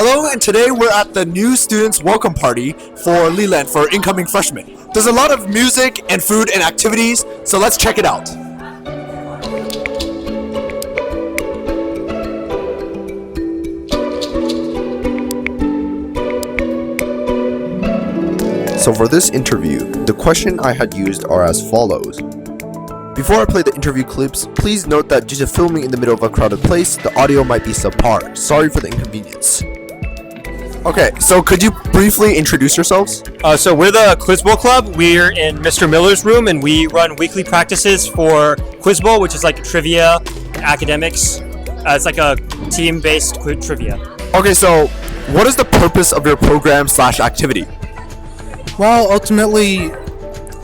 Hello, and today we're at the new students welcome party for Leland for incoming freshmen. There's a lot of music and food and activities, so let's check it out. So for this interview, the question I had used are as follows. Before I play the interview clips, please note that due to filming in the middle of a crowded place, the audio might be subpar. Sorry for the inconvenience. Okay, so could you briefly introduce yourselves? So we're the Quiz Bowl Club. We're in Mr. Miller's room, and we run weekly practices for Quiz Bowl, which is like trivia, academics. It's like a team-based trivia. Okay, so what is the purpose of your program/activity? Well, ultimately,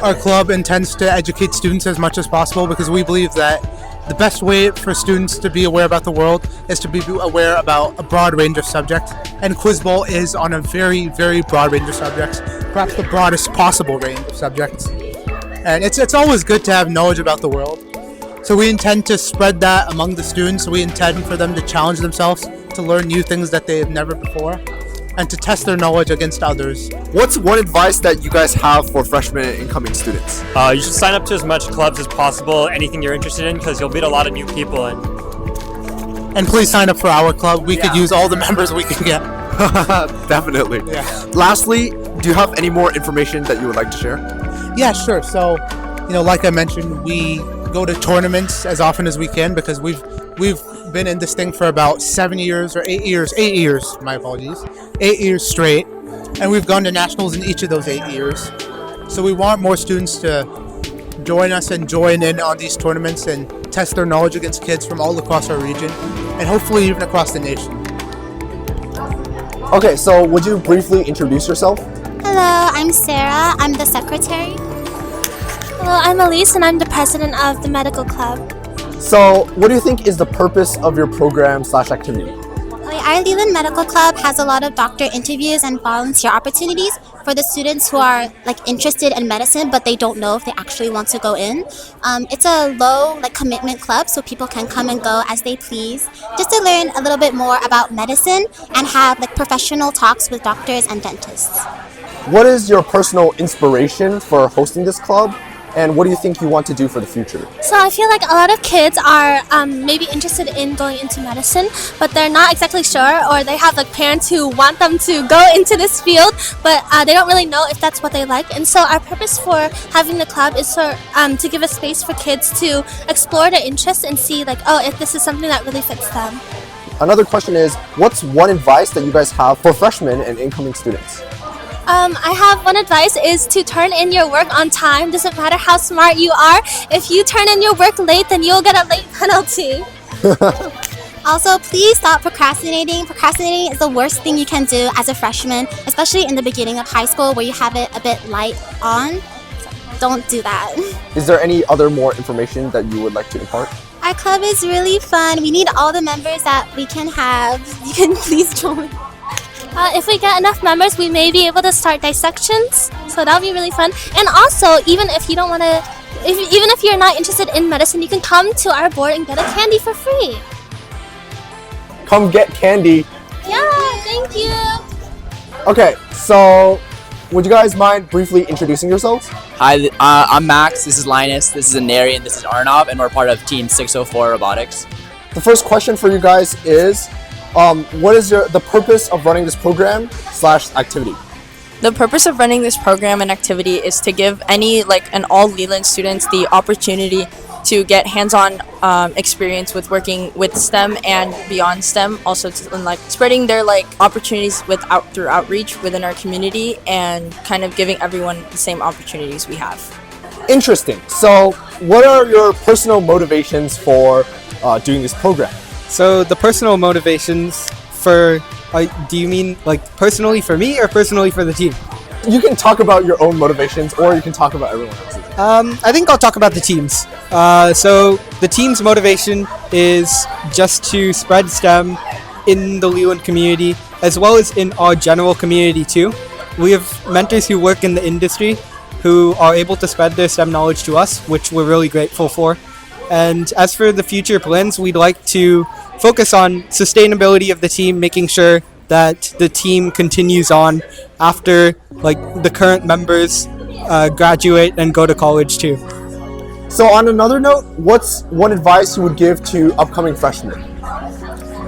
our club intends to educate students as much as possible because we believe that the best way for students to be aware about the world is to be aware about a broad range of subjects. And Quiz Bowl is on a very, very broad range of subjects, perhaps the broadest possible range of subjects. And it's always good to have knowledge about the world. So we intend to spread that among the students. We intend for them to challenge themselves to learn new things that they have never before and to test their knowledge against others. What's one advice that you guys have for freshmen and incoming students? You should sign up to as much clubs as possible, anything you're interested in, because you'll meet a lot of new people. And please sign up for our club. We could use all the members we can get. Definitely. Yeah. Lastly, do you have any more information that you would like to share? Yeah, sure. So, like I mentioned, we go to tournaments as often as we can because we've been in this thing for about 7 years or 8 years. 8 years, my apologies. 8 years straight. And we've gone to nationals in each of those 8 years. So we want more students to join us and join in on these tournaments and test their knowledge against kids from all across our region and hopefully even across the nation. Okay, so would you briefly introduce yourself? Hello, I'm Sarah. I'm the secretary. Hello, I'm Elise and I'm the president of the medical club. So what do you think is the purpose of your program/activity? Our Leland Medical Club has a lot of doctor interviews and volunteer opportunities for the students who are interested in medicine but they don't know if they actually want to go in. It's a low commitment club so people can come and go as they please just to learn a little bit more about medicine and have professional talks with doctors and dentists. What is your personal inspiration for hosting this club? And what do you think you want to do for the future? So I feel like a lot of kids are maybe interested in going into medicine, but they're not exactly sure, or they have parents who want them to go into this field, but they don't really know if that's what they like. And so our purpose for having the club is to give a space for kids to explore their interests and see if this is something that really fits them. Another question is, what's one advice that you guys have for freshmen and incoming students? I have one advice is to turn in your work on time. Doesn't matter how smart you are. If you turn in your work late, then you'll get a late penalty. Also, please stop procrastinating. Procrastinating is the worst thing you can do as a freshman, especially in the beginning of high school where you have it a bit light on. So don't do that. Is there any other more information that you would like to impart? Our club is really fun. We need all the members that we can have. You can please join. If we get enough members, we may be able to start dissections, so that'll be really fun. And also, even if you don't want to, even if you're not interested in medicine, you can come to our board and get a candy for free. Come get candy. Yeah, thank you. Okay, so would you guys mind briefly introducing yourselves? Hi, I'm Max, this is Linus, this is Aneri, and this is Arnav, and we're part of Team 604 Robotics. The first question for you guys is, what is the purpose of running this program/activity? The purpose of running this program and activity is to give any and all Leland students the opportunity to get hands-on experience with working with STEM and beyond STEM, also to, spreading their opportunities through outreach within our community and kind of giving everyone the same opportunities we have. Interesting. So what are your personal motivations for doing this program? So the personal motivations for, do you mean personally for me or personally for the team? You can talk about your own motivations or you can talk about everyone else's. I think I'll talk about the team's. So the team's motivation is just to spread STEM in the Leland community as well as in our general community too. We have mentors who work in the industry who are able to spread their STEM knowledge to us, which we're really grateful for. And as for the future plans, we'd like to focus on sustainability of the team, making sure that the team continues on after like the current members graduate and go to college too. So on another note, what's one advice you would give to upcoming freshmen?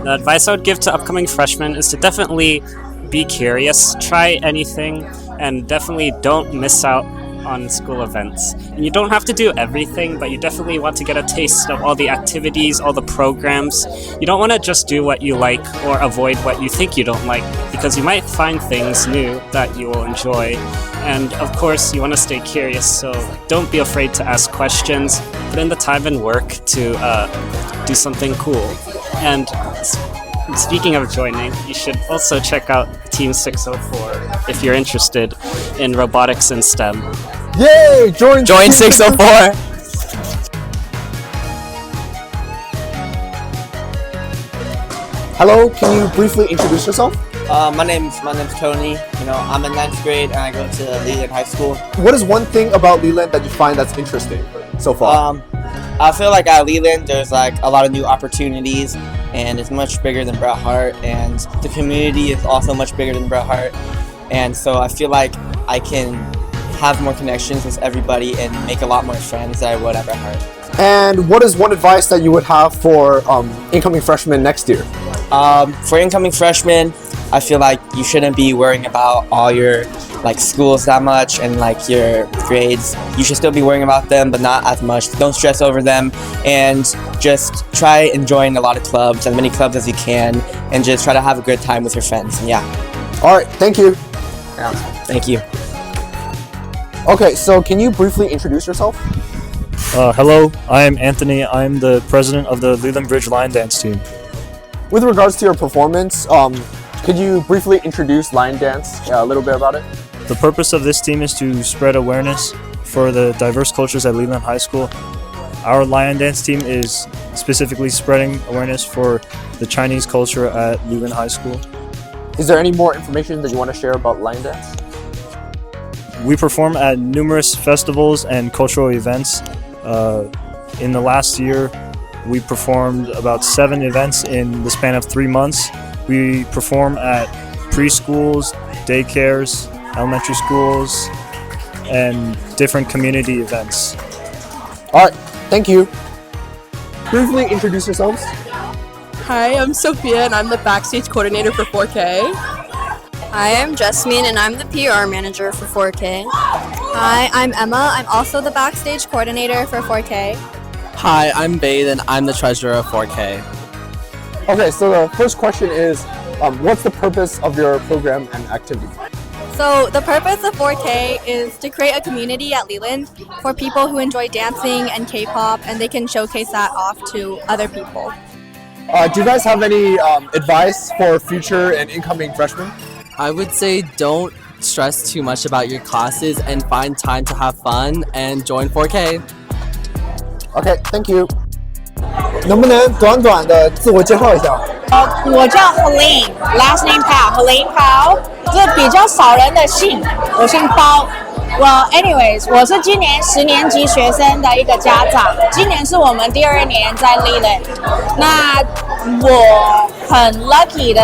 The advice I would give to upcoming freshmen is to definitely be curious, try anything, and definitely don't miss out on school events. And you don't have to do everything, but you definitely want to get a taste of all the activities, all the programs. You don't want to just do what you like or avoid what you think you don't like, because you might find things new that you will enjoy. And of course, you want to stay curious, so don't be afraid to ask questions. Put in the time and work to do something cool. And speaking of joining, you should also check out Team 604 if you're interested in robotics and STEM. Yay! Join 604. Hello, can you briefly introduce yourself? My name's Tony. I'm in 9th grade and I go to Leland High School. What is one thing about Leland that you find that's interesting so far? I feel like at Leland there's like a lot of new opportunities, and it's much bigger than Bret Hart, and the community is also much bigger than Bret Hart, and so I feel like I can have more connections with everybody and make a lot more friends than I would at Bret Hart. And what is one advice that you would have for incoming freshmen next year? For incoming freshmen, I feel like you shouldn't be worrying about all your schools that much and your grades. You should still be worrying about them, but not as much. Don't stress over them, and just try enjoying a lot of clubs, as many clubs as you can, and just try to have a good time with your friends. And All right, thank you. Yeah, thank you. Okay, so can you briefly introduce yourself? Hello, I am Anthony. I'm the president of the Leland Bridge Lion Dance team. With regards to your performance, could you briefly introduce Lion Dance, a little bit about it? The purpose of this team is to spread awareness for the diverse cultures at Leland High School. Our Lion Dance team is specifically spreading awareness for the Chinese culture at Leland High School. Is there any more information that you want to share about Lion Dance? We perform at numerous festivals and cultural events. In the last year, we performed about 7 events in the span of 3 months. We perform at preschools, daycares, elementary schools, and different community events. All right, thank you. Briefly introduce yourselves. Hi, I'm Sophia and I'm the backstage coordinator for 4K. Hi, I'm Jasmine and I'm the PR manager for 4K. Hi, I'm Emma. I'm also the backstage coordinator for 4K. Hi, I'm Bade and I'm the treasurer of 4K. Okay, so the first question is, what's the purpose of your program and activity? So the purpose of 4K is to create a community at Leland for people who enjoy dancing and K-pop, and they can showcase that off to other people. Do you guys have any advice for future and incoming freshmen? I would say don't stress too much about your classes and find time to have fun and join 4K. Okay, thank you. 能不能短短的自我介绍一下？我叫 Helene, last name Pao, Helene Pao， 这比较少人的姓，我姓包。Well, anyways， 我是今年10年级学生的一个家长，今年是我们第2年在 Leland。那我很 lucky 的，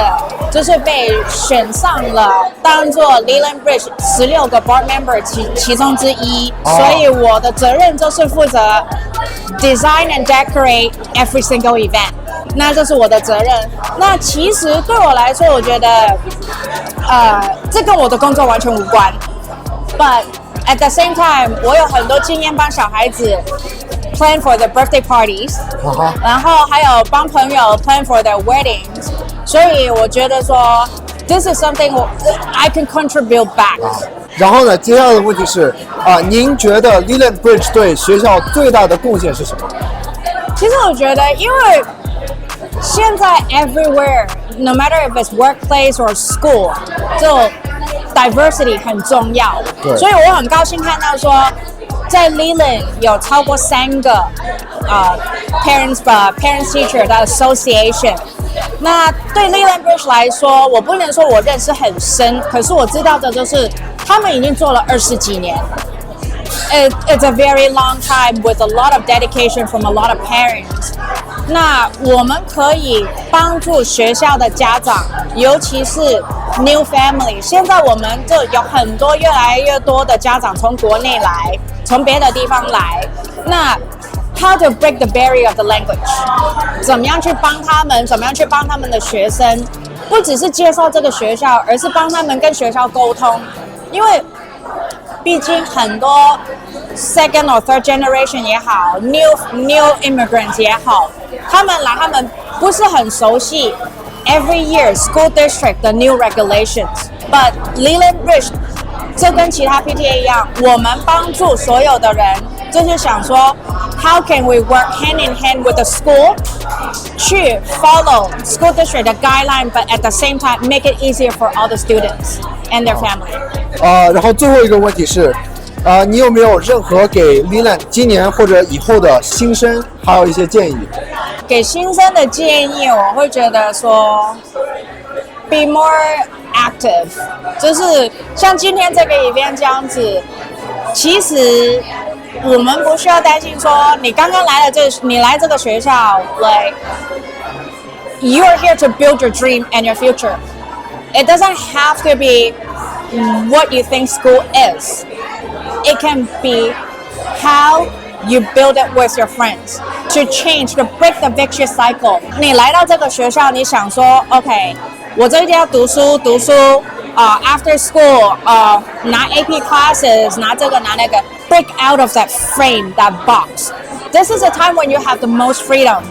就是被选上了，当做 Leland Bridge 16个 board member 其中之一，所以我的责任就是负责 design and decorate every single event。那这是我的责任。那其实对我来说，我觉得，这跟我的工作完全无关。But at the same time， 我有很多经验帮小孩子 plan for the birthday parties， 然后还有帮朋友 plan for their weddings， 所以我觉得说 this is something I can contribute back。然后呢，接下来的问题是，您觉得 Leland Bridge 对学校最大的贡献是什么？其实我觉得，因为现在 everywhere，no matter if it's workplace or school， 这种 diversity 很重要，所以我很高兴看到说，在 Leland 有超过3个parents teacher 的 association。那对 Leland Bridge 来说，我不能说我认识很深，可是我知道的就是他们已经做了20几年。It's a very long time with a lot of dedication from a lot of parents. 那我们可以帮助学校的家长，尤其是 new family。现在我们就有很多越来越多的家长从国内来，从别的地方来。那 how to break the barrier of the language？ 怎么样去帮他们？怎么样去帮他们的学生？不只是介绍这个学校，而是帮他们跟学校沟通，因为毕竟很多 second or third generation 也好 ，new immigrants 也好，他们不是很熟悉 every year school district 的 new regulations。But Leland Bridge 这跟其他 PTA 一样，我们帮助所有的人，就是想说 ，how can we work hand in hand with the school 去 follow school district 的 guideline，but at the same time make it easier for all the students and their family。然后最后一个问题是，你有没有任何给 Leland 今年或者以后的新生还有一些建议？给新生的建议，我会觉得说 ，be more active， 就是像今天这个event这样子，其实我们不需要担心说你刚刚来了你来这个学校 ，like you are here to build your dream and your future. It doesn't have to be what you think school is. It can be how you build it with your friends to change, to break the vicious cycle. 你来到这个学校，你想说 ，OK， 我这一天要读书，after school，拿 AP classes，拿这个拿那个 ，break out of that frame, that box. This is a time when you have the most freedom.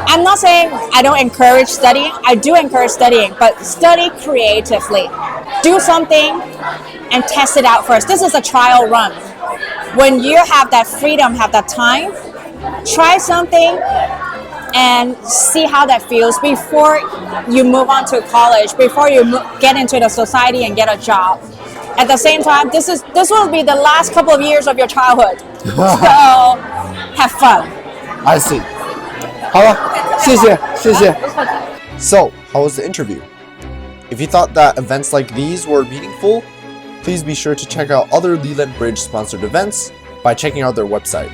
I'm not saying I don't encourage studying. I do encourage studying, but study creatively. Do something and test it out first. This is a trial run. When you have that freedom, have that time, try something and see how that feels before you move on to college, before you get into the society and get a job. At the same time, this will be the last couple of years of your childhood. So have fun. I see. 好了，谢谢。So, how was the interview? If you thought that events like these were meaningful, please be sure to check out other Leland Bridge sponsored events by checking out their website.